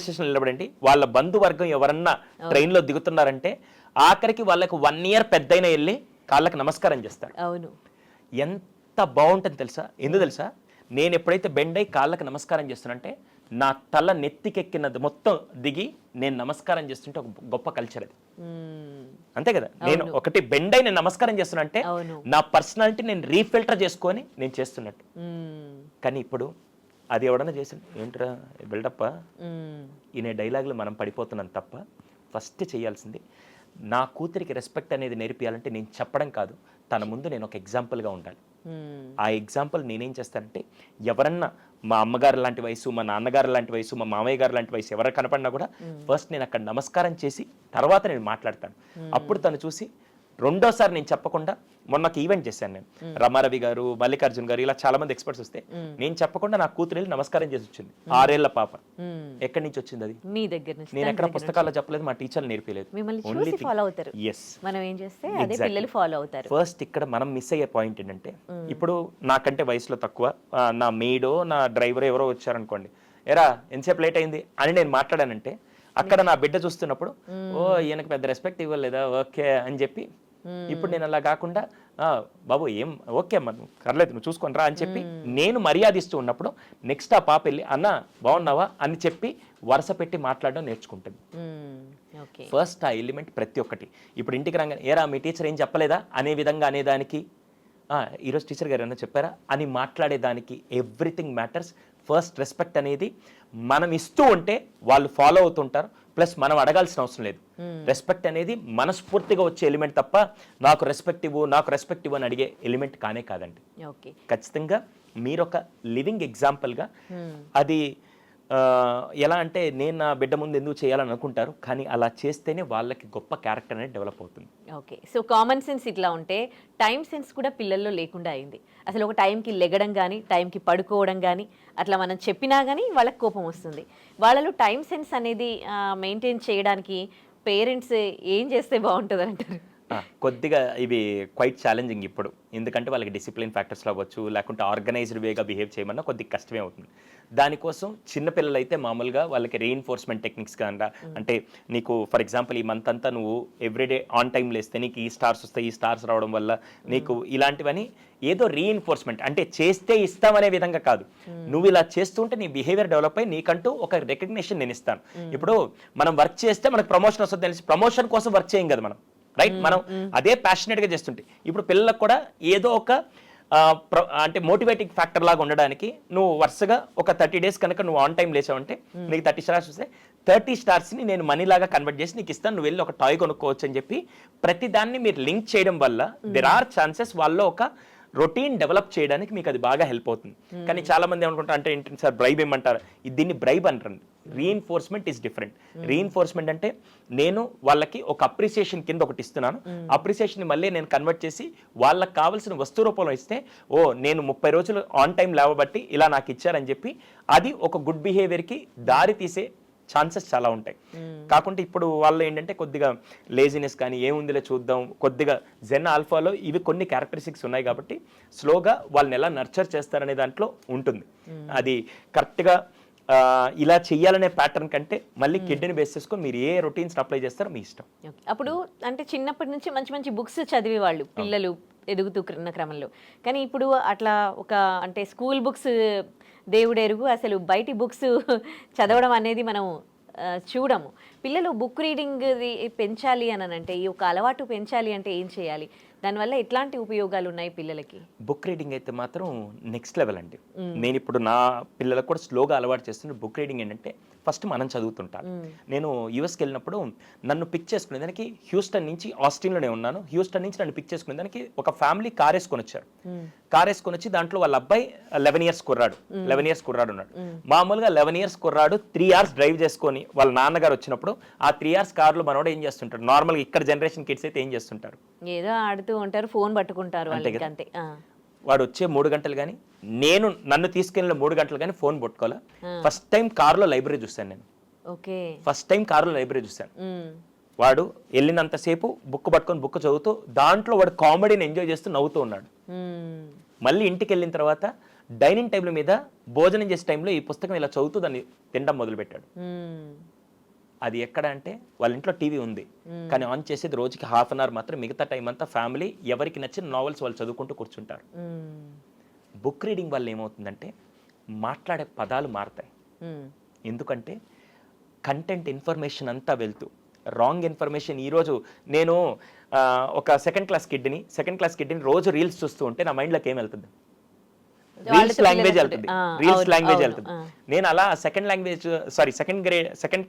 స్టేషన్ నిలబడండి, వాళ్ళ బంధువర్గం ఎవరన్నా ట్రైన్లో దిగుతున్నారంటే ఆఖరికి వాళ్ళకి 1 year పెద్దయినా వెళ్ళి కాళ్ళకి నమస్కారం చేస్తాడు. అవును, ఎంత బాగుంటుంది తెలుసా? ఎందుకు తెలుసా? నేను ఎప్పుడైతే బెండ్ అయి కాళ్ళకి నమస్కారం చేస్తున్నంటే నా తల నెత్తికెక్కినది మొత్తం దిగి నేను నమస్కారం చేస్తుంటే ఒక గొప్ప కల్చర్ అది. అంతే కదా? నేను ఒకటి బెండ్ అయి నేను నమస్కారం చేస్తున్నంటే నా పర్సనాలిటీ నేను రీఫిల్టర్ చేసుకొని నేను చేస్తున్నట్టు. కానీ ఇప్పుడు అది ఎవడన్నా చేసి ఏంట్రా బిల్డప్ప ఈయన డైలాగులు మనం పడిపోతున్నాం తప్ప, ఫస్ట్ చేయాల్సింది నా కూతురికి రెస్పెక్ట్ అనేది నేర్పియాలంటే నేను చెప్పడం కాదు, తన ముందు నేను ఒక ఎగ్జాంపుల్గా ఉండాలి. ఆ ఎగ్జాంపుల్ నేనేం చేస్తానంటే, ఎవరన్నా మా అమ్మగారు లాంటి వయసు, మా నాన్నగారు లాంటి వయసు, మా మామయ్య గారు లాంటి వయసు ఎవరు కనపడినా కూడా ఫస్ట్ నేను అక్కడ నమస్కారం చేసి తర్వాత నేను మాట్లాడతాను. అప్పుడు తను చూసి రెండోసారి నేను చెప్పకుండా, మొన్న ఒక ఈవెంట్ చేశాను నేను, రమారవి గారు, మల్లికార్జున్ గారు, ఇలా చాలా మంది ఎక్స్పర్ట్స్ వస్తే నేను చెప్పకుండా నా కూతురు వెళ్ళి నమస్కారం చేసి వచ్చింది. 6 ఏళ్ల పాప. ఎక్కడి నుంచి వచ్చింది అది? మీ దగ్గర నుంచి. నేను ఎక్కడ పుస్తకాల్లో చెప్పలేదు, మా టీచర్లు నేర్పలేదు. ఫస్ట్ ఇక్కడ మనం మిస్ అయ్యే పాయింట్ ఏంటంటే, ఇప్పుడు నాకంటే వయసులో తక్కువ నా మెయిడో నా డ్రైవర్ ఎవరో వచ్చారనుకోండి, ఎరా ఎంతసేపు లేట్ అయింది అని నేను మాట్లాడానంటే, అక్కడ నా బిడ్డ చూస్తున్నప్పుడు ఓ ఈయనకు పెద్ద రెస్పెక్ట్ ఇవ్వలేదా, ఓకే అని చెప్పి, ఇప్పుడు నేను అలా కాకుండా బాబు ఏం ఓకే అమ్మ పర్లేదు నువ్వు చూసుకొని రా అని చెప్పి నేను మర్యాద ఇస్తూ ఉన్నప్పుడు నెక్స్ట్ ఆ పాప వెళ్ళి అన్న బాగున్నావా అని చెప్పి వరుస పెట్టి మాట్లాడడం నేర్చుకుంటుంది. ఫస్ట్ ఆ ఎలిమెంట్ ప్రతి ఒక్కటి. ఇప్పుడు ఇంటికి రాగానే ఏరా మీ టీచర్ ఏం చెప్పలేదా అనే విధంగా అనేదానికి, ఈరోజు టీచర్ గారు ఏమన్నా చెప్పారా అని మాట్లాడేదానికి ఎవ్రీథింగ్ మ్యాటర్స్. ఫస్ట్ రెస్పెక్ట్ అనేది మనం ఇస్తూ ఉంటే వాళ్ళు ఫాలో అవుతుంటారు, ప్లస్ మనం అడగాల్సిన అవసరం లేదు. రెస్పెక్ట్ అనేది మనస్ఫూర్తిగా వచ్చే ఎలిమెంట్ తప్ప నాకు రెస్పెక్ట్ ఇవ్వు అని అడిగే ఎలిమెంట్ కానే కాదండి. ఖచ్చితంగా మీరు ఒక లివింగ్ ఎగ్జాంపుల్గా అది ఎలా అంటే నేను నా బిడ్డ ముందు ఎందుకు చేయాలని అనుకుంటారు, కానీ అలా చేస్తేనే వాళ్ళకి గొప్ప క్యారెక్టర్ అనేది డెవలప్ అవుతుంది. ఓకే, సో కామన్ సెన్స్ ఇట్లా ఉంటే టైం సెన్స్ కూడా పిల్లల్లో లేకుండా అయింది. అసలు ఒక టైంకి లెగడం కానీ టైంకి పడుకోవడం కానీ అట్లా మనం చెప్పినా కానీ వాళ్ళకి కోపం వస్తుంది. వాళ్ళలో టైం సెన్స్ అనేది మెయింటైన్ చేయడానికి పేరెంట్స్ ఏం చేస్తే బాగుంటుంది అంటారు? కొద్దిగా ఇవి క్వైట్ ఛాలెంజింగ్ ఇప్పుడు, ఎందుకంటే వాళ్ళకి డిసిప్లిన్ ఫ్యాక్టర్స్లో అవ్వచ్చు, లేకుంటే ఆర్గనైజ్డ్ వేగా బిహేవ్ చేయమన్నా కొద్దిగా కష్టమే అవుతుంది. దానికోసం చిన్నపిల్లలు అయితే మామూలుగా వాళ్ళకి రీఇన్ఫోర్స్మెంట్ టెక్నిక్స్ కానీ, అంటే నీకు ఫర్ ఎగ్జాంపుల్ ఈ మంత్ అంతా నువ్వు ఎవ్రీడే ఆన్ టైం లేస్తే నీకు ఈ స్టార్స్ వస్తాయి, ఈ స్టార్స్ రావడం వల్ల నీకు ఇలాంటివని ఏదో రీఇన్ఫోర్స్మెంట్, అంటే చేస్తే ఇస్తామనే విధంగా కాదు, నువ్వు ఇలా చేస్తుంటే నీ బిహేవియర్ డెవలప్ అయ్యి నీకంటూ ఒక రికగ్నిషన్ నేను ఇస్తాను. ఇప్పుడు మనం వర్క్ చేస్తే మనకు ప్రమోషన్ వస్తుంది తెలిసి ప్రమోషన్ కోసం వర్క్ చేయం కదా మనం, రైట్? మనం అదే ప్యాషనేట్గా చేస్తుంటే ఇప్పుడు పిల్లలకు కూడా ఏదో ఒక అంటే మోటివేటింగ్ ఫ్యాక్టర్ లాగా ఉండడానికి నువ్వు వరుసగా ఒక 30 days కనుక నువ్వు ఆన్ టైం లేచావంటే నీకు 30 stars వస్తే 30 starsని నేను మనీలాగా కన్వర్ట్ చేసి నీకు ఇస్తాను, నువ్వు వెళ్ళి ఒక టాయ్ కొనుక్కోవచ్చు అని చెప్పి ప్రతి దాన్ని మీరు లింక్ చేయడం వల్ల దెర్ ఆర్ ఛాన్సెస్ వాళ్ళు ఒక రొటీన్ డెవలప్ చేయడానికి మీకు అది బాగా హెల్ప్ అవుతుంది. కానీ చాలా మంది ఏమనుకుంటారు అంటే ఏంటి సార్ బ్రైబ్ ఏమంటారు, దీన్ని బ్రైబ్ అంటారు. Reinforcement is different. రీఇన్ఫోర్స్మెంట్ అంటే నేను వాళ్ళకి ఒక అప్రిసియేషన్ కింద ఒకటి ఇస్తున్నాను, అప్రిసియేషన్ మళ్ళీ నేను కన్వర్ట్ చేసి వాళ్ళకి కావాల్సిన వస్తు రూపంలో ఇస్తే, ఓ నేను 30 రోజులు ఆన్ టైం లేవబట్టి ఇలా నాకు ఇచ్చారని చెప్పి అది ఒక గుడ్ బిహేవియర్కి దారి తీసే ఛాన్సెస్ చాలా ఉంటాయి. కాకుంటే ఇప్పుడు వాళ్ళు ఏంటంటే కొద్దిగా లేజినెస్ కానీ ఏముందిలే చూద్దాం, కొద్దిగా జెన్ ఆల్ఫాలో ఇవి కొన్ని క్యారెక్టరిస్టిక్స్ ఉన్నాయి కాబట్టి స్లోగా వాళ్ళని ఎలా నర్చర్ చేస్తారనే దాంట్లో ఉంటుంది. అది కరెక్ట్గా ఇలా చెయ్యాలనే ప్యాటర్న్ కంటే మళ్ళీ కిడ్ని బేస్ చేసుకొని మీరు ఏ రొటీన్స్ అప్లై చేస్తారో మీ ఇష్టం. అప్పుడు అంటే చిన్నప్పటి నుంచి మంచి మంచి బుక్స్ చదివే వాళ్ళు పిల్లలు ఎదుగుతున్న క్రమంలో, కానీ ఇప్పుడు అట్లా ఒక అంటే స్కూల్ బుక్స్ దేవుడెరుగు, అసలు బయటి బుక్స్ చదవడం అనేది మనం చూడము. పిల్లలు బుక్ రీడింగ్ పెంచాలి అని అంటే, ఈ ఒక అలవాటు పెంచాలి అంటే ఏం చేయాలి? దానివల్ల ఎట్లాంటి ఉపయోగాలు ఉన్నాయి పిల్లలకి? బుక్ రీడింగ్ అయితే మాత్రం నెక్స్ట్ లెవెల్ అండి. నేను ఇప్పుడు నా పిల్లలకు కూడా స్లోగా అలవాటు చేస్తున్న బుక్ రీడింగ్ ఏంటంటే ఫస్ట్ మనం చదువుతుంటాను. నేను యూఎస్కి వెళ్ళినప్పుడు నన్ను పిక్ చేసుకునే దానికి హ్యూస్టన్ నుంచి, ఆస్టిన్లోనే ఉన్నాను, హ్యూస్టన్ నుంచి నన్ను పిక్ చేసుకునే దానికి ఒక ఫ్యామిలీ కార్ వేసుకొని వచ్చారు. కార్ వేసుకొని వచ్చి దాంట్లో వాళ్ళ అబ్బాయి 11 ఇయర్స్ కుర్రాడు ఉన్నాడు. మామూలుగా 11 ఇయర్స్ కుర్రాడు 3 hours డ్రైవ్ చేసుకొని వాళ్ళ నాన్నగారు వచ్చినప్పుడు ఆ 3 hours కార్లో మనోడు ఏం చేస్తుంటాడు? నార్మల్గా ఇక్కడ జనరేషన్ కిడ్స్ అయితే ఏం చేస్తుంటారు? ఏదో ఆడుతూ ఉంటారు, ఫోన్ పట్టుకుంటారు వాళ్ళకి, అంతే. వాడు వచ్చే 3 గంటలు కానీ నన్ను తీసుకెళ్ళిన 3 గంటలు కానీ ఫోన్ పట్టుకోవాలా. ఫస్ట్ టైం కారులో లైబ్రరీ చూశాను నేను. ఓకే, ఫస్ట్ టైం కారులో లైబ్రరీ చూశాను. వాడు వెళ్ళినంతసేపు బుక్ పట్టుకొని బుక్ చదువుతూ దాంట్లో వాడు కామెడీని ఎంజాయ్ చేస్తూ నవ్వుతూ ఉన్నాడు. మళ్ళీ ఇంటికి వెళ్ళిన తర్వాత డైనింగ్ టేబుల్ మీద భోజనం చేసే టైంలో ఈ పుస్తకం ఇలా చదువుతూ దాన్ని తినడం మొదలుపెట్టాడు. అది ఎక్కడ అంటే వాళ్ళ ఇంట్లో టీవీ ఉంది, కానీ ఆన్ చేసేది రోజుకి 1/2 hour మాత్రం. మిగతా టైం అంతా ఫ్యామిలీ ఎవరికి నచ్చిన నావెల్స్ వాళ్ళు చదువుకుంటూ కూర్చుంటారు. బుక్ రీడింగ్ వల్ల ఏమవుతుందంటే మాట్లాడే పదాలు మారుతాయి. ఎందుకంటే కంటెంట్ ఇన్ఫర్మేషన్ అంతా వెళ్తూ రాంగ్ ఇన్ఫర్మేషన్. ఈరోజు నేను ఒక సెకండ్ క్లాస్ కిడ్ని రోజు రీల్స్ చూస్తూ ఉంటే నా మైండ్లోకి ఏం వెళ్తుంది? రీల్స్ లాంగ్వేజ్ వెళ్తుంది. నేను అలా సెకండ్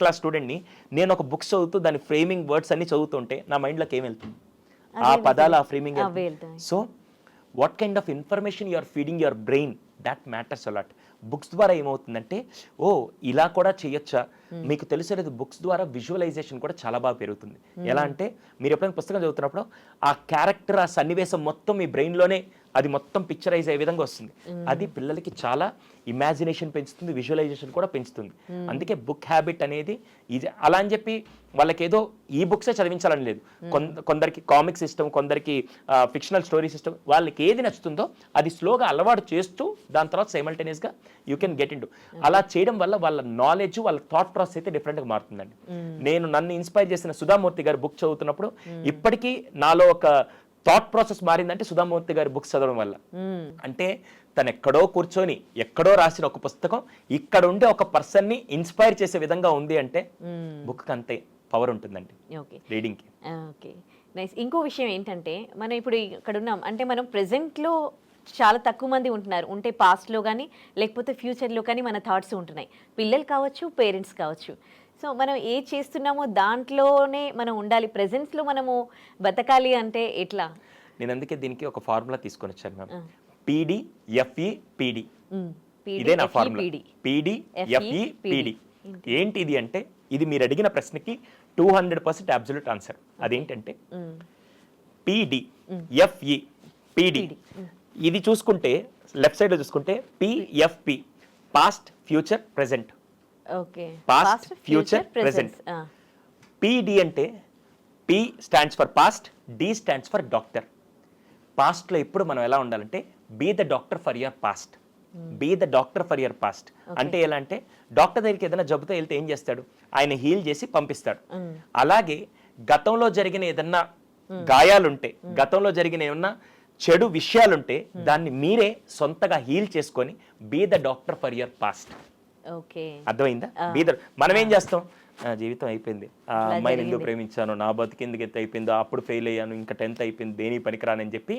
క్లాస్ స్టూడెంట్ని నేను ఒక బుక్స్ చదువుతూ దాని ఫ్రేమింగ్ వర్డ్స్ అన్ని చదువుతుంటే నా మైండ్లోకి ఏం వెళ్తుంది? ఆ పదాలు, ఆ framing. So what kind of information you are feeding your brain, that matters a lot. Books ద్వారా ఏమవుతుందంటే ఇలా కూడా చేయొచ్చా? మీకు తెలిసేది బుక్స్ ద్వారా విజువలైజేషన్ కూడా చాలా బాగా పెరుగుతుంది. ఎలా అంటే మీరు ఎప్పుడైనా పుస్తకం చదువుతున్నప్పుడు ఆ క్యారెక్టర్, ఆ సన్నివేశం మొత్తం మీ బ్రెయిన్లోనే అది మొత్తం పిక్చరైజ్ అయ్యే విధంగా వస్తుంది. అది పిల్లలకి చాలా ఇమాజినేషన్ పెంచుతుంది, విజువలైజేషన్ కూడా పెంచుతుంది. అందుకే బుక్ హ్యాబిట్ అనేది ఇది. అలా అని చెప్పి వాళ్ళకి ఏదో ఈ బుక్సే చదివించాలని లేదు. కొందరికి కామిక్స్ ఇష్టం, కొందరికి ఫిక్షనల్ స్టోరీస్ ఇష్టం. వాళ్ళకి ఏది నచ్చుతుందో అది స్లోగా అలవాటు చేస్తూ దాని తర్వాత సైమల్టేనియస్గా you can get into. అలా చేయడం వల్ల వాళ్ళ నాలెడ్జ్, వాళ్ళ థాట్ ప్రాసెస్ అయితే డిఫరెంట్గా మారుతుందండి. నన్ను ఇన్స్పైర్ చేసిన సుధామూర్తి గారి బుక్ చదువుతున్నప్పుడు ఇప్పటికీ నాలో ఒక థాట్ ప్రాసెస్ మారిందంటే సుధామూర్తి గారి బుక్స్ చదవడం వల్ల. అంటే తను ఎక్కడో కూర్చొని ఎక్కడో రాసిన ఒక పుస్తకం ఇక్కడ ఉండే ఒక పర్సన్ని ఇన్స్పైర్ చేసే విధంగా ఉంది అంటే బుక్ అంతే పవర్ ఉంటుందండి రీడింగ్కి. Okay, nice. ఇంకో విషయం ఏంటంటే మనం ఇప్పుడు ఇక్కడ ఉన్నాం అంటే మనం ప్రెజెంట్లో చాలా తక్కువ మంది ఉంటున్నారు. ఉంటే పాస్ట్లో కానీ లేకపోతే ఫ్యూచర్లో కానీ మన థాట్స్ ఉంటున్నాయి. పిల్లలు కావచ్చు, పేరెంట్స్ కావచ్చు. సో మనం ఏ చేస్తున్నామో దాంట్లోనే మనం ఉండాలి. ప్రెజెన్స్లో మనము బతకాలి అంటే ఎట్లా? నేను అందుకే దీనికి ఒక ఫార్ములా తీసుకొని వచ్చాను మ్యామ్. PDFEPD. ఇదే నా ఫార్ములా. PDFEPD. ఏంటి ఇది అంటే ఇది మీరు అడిగిన ప్రశ్నకి 200% అబ్సల్యూట్ ఆన్సర్. అదేంటంటే PDFEPD. ఇది చూసుకుంటే లెఫ్ట్ సైడ్ లో చూసుకుంటే PFP, past, future, present. Okay, past, future, present. PD అంటే P stands for past, D stands for doctor. పాస్ట్లో ఎప్పుడు మనం ఎలా ఉండాలంటే be the doctor for your past. Be the doctor for your past అంటే ఎలా అంటే డాక్టర్ దగ్గరికి ఏదైనా జబ్బుతో వెళ్తే ఏం చేస్తాడు? ఆయన హీల్ చేసి పంపిస్తాడు. అలాగే గతంలో జరిగిన ఏదన్నా గాయాలుంటే, గతంలో జరిగిన ఏమన్నా చెడు విషయాలుంటే దాన్ని మీరే సొంతగా హీల్ చేసుకొని be the doctor for your past. అర్థమైందా? మనం ఏం చేస్తాం? జీవితం అయిపోయింది, ఆ అమ్మాయిని ఎందుకు ప్రేమించాను, నా బతికి ఎందుకు ఎత్తు అయిపోయిందో, అప్పుడు ఫెయిల్ అయ్యాను, ఇంకా 10th అయిపోయింది, దేని పనికిరానని చెప్పి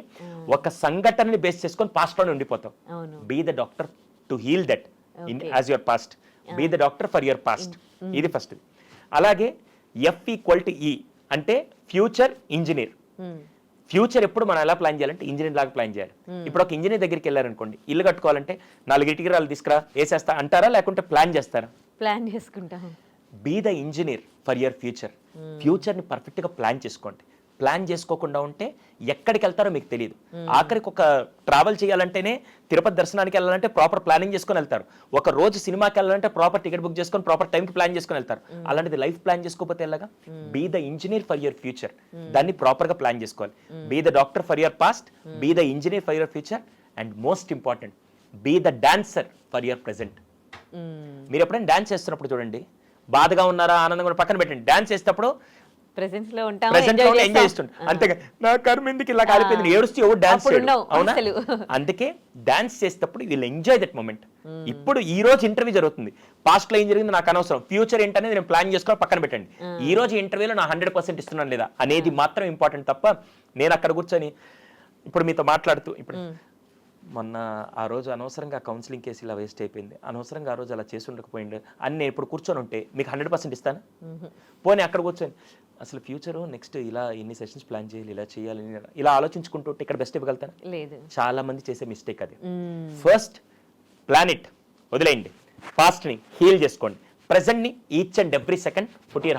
ఒక సంఘటనని బేస్ చేసుకొని పాస్ట్ లోనే ఉండిపోతాం. Be the doctor to heal that as your past. Be the doctor for your past. ఇది ఫస్ట్. అలాగే F=E అంటే ఫ్యూచర్ ఇంజనీర్. ఫ్యూచర్ ఎప్పుడు మనం ఎలా ప్లాన్ చేయాలంటే ఇంజనీర్ లాగా ప్లాన్ చేయాలి. ఇప్పుడు ఒక ఇంజనీర్ దగ్గరికి వెళ్ళారనుకోండి, ఇల్లు కట్టుకోవాలంటే 4 ఇటుకరాలు తీసుకురా వేసేస్తా అంటారా, లేకుంటే ప్లాన్ చేస్తారా? ప్లాన్ చేసుకుంటాం. Be the engineer for your future. ఫ్యూచర్ని పర్ఫెక్ట్గా ప్లాన్ చేసుకోండి. ప్లాన్ చేసుకోకుండా ఉంటే ఎక్కడికి వెళ్తారో మీకు తెలియదు. ఆఖరికి ఒక ట్రావెల్ చేయాలంటేనే తిరుపతి దర్శనానికి వెళ్ళాలంటే ప్రాపర్ ప్లానింగ్ చేసుకొని వెళ్తారు. ఒక రోజు సినిమాకి వెళ్ళాలంటే ప్రాపర్ టికెట్ బుక్ చేసుకొని ప్రాపర్ టైంకి ప్లాన్ చేసుకొని వెళ్తారు. అలాంటిది లైఫ్ ప్లాన్ చేసుకోకపోతే ఎలాగా? Be the engineer for your future. దాన్ని ప్రాపర్గా ప్లాన్ చేసుకోవాలి. Be the doctor for your past, be the engineer for your future, and most important be the dancer for your present. మీరు ఎప్పుడైనా డాన్స్ చేస్తున్నప్పుడు చూడండి, బాధగా ఉన్నారా, ఆనందంగా ఉన్నారా పక్కన పెట్టండి. డాన్స్ చేసేటప్పుడు ప్రెజెంట్ లో ఎంజాయ్ చేస్తుంటాం. అంతేగా నా కర్మ ఎందుకు ఇలా కాలిపోయింది ఏడుస్తూ ఎవరు డాన్స్ చేయడం, అవునా? అందుకే డాన్స్ చేసేటప్పుడు విల్ ఎంజాయ్ దట్ మూమెంట్. ఇప్పుడు ఈ రోజు ఇంటర్వ్యూ జరుగుతుంది, పాస్ట్ లో ఏం జరిగింది నాకు అనవసరం, ఫ్యూచర్ ఏంటనేది నేను ప్లాన్ చేసుకొని పక్కన పెట్టండి. ఈ రోజు ఇంటర్వ్యూలో నా 100% ఇస్తున్నాను లేదా అనేది మాత్రం ఇంపార్టెంట్ తప్ప నేను అక్కడ కూర్చొని ఇప్పుడు మీతో మాట్లాడుతూ ఇప్పుడు మొన్న ఆ రోజు అనవసరంగా కౌన్సిలింగ్ కేసు ఇలా వేస్ట్ అయిపోయింది, అనవసరంగా ఆ రోజు అలా చేసి ఉండకపోయింది అని నేను ఇప్పుడు కూర్చొని ఉంటే మీకు 100% ఇస్తాను. పోనీ అక్కడ కూర్చొని అసలు ఫ్యూచర్ నెక్స్ట్ ఇలా ఇన్ని సెషన్స్ ప్లాన్ చేయాలి, ఇలా చేయాలి, ఇలా ఆలోచించుకుంటూ ఇక్కడ బెస్ట్ ఇవ్వగలుగుతాను లేదు. చాలా మంది చేసే మిస్టేక్ అది. ఫస్ట్ ప్లాన్ ఇట్, వదిలేయండి, పాస్ట్ ని హీల్ చేసుకోండి, ప్రెసెంట్ ని each and every second put your heart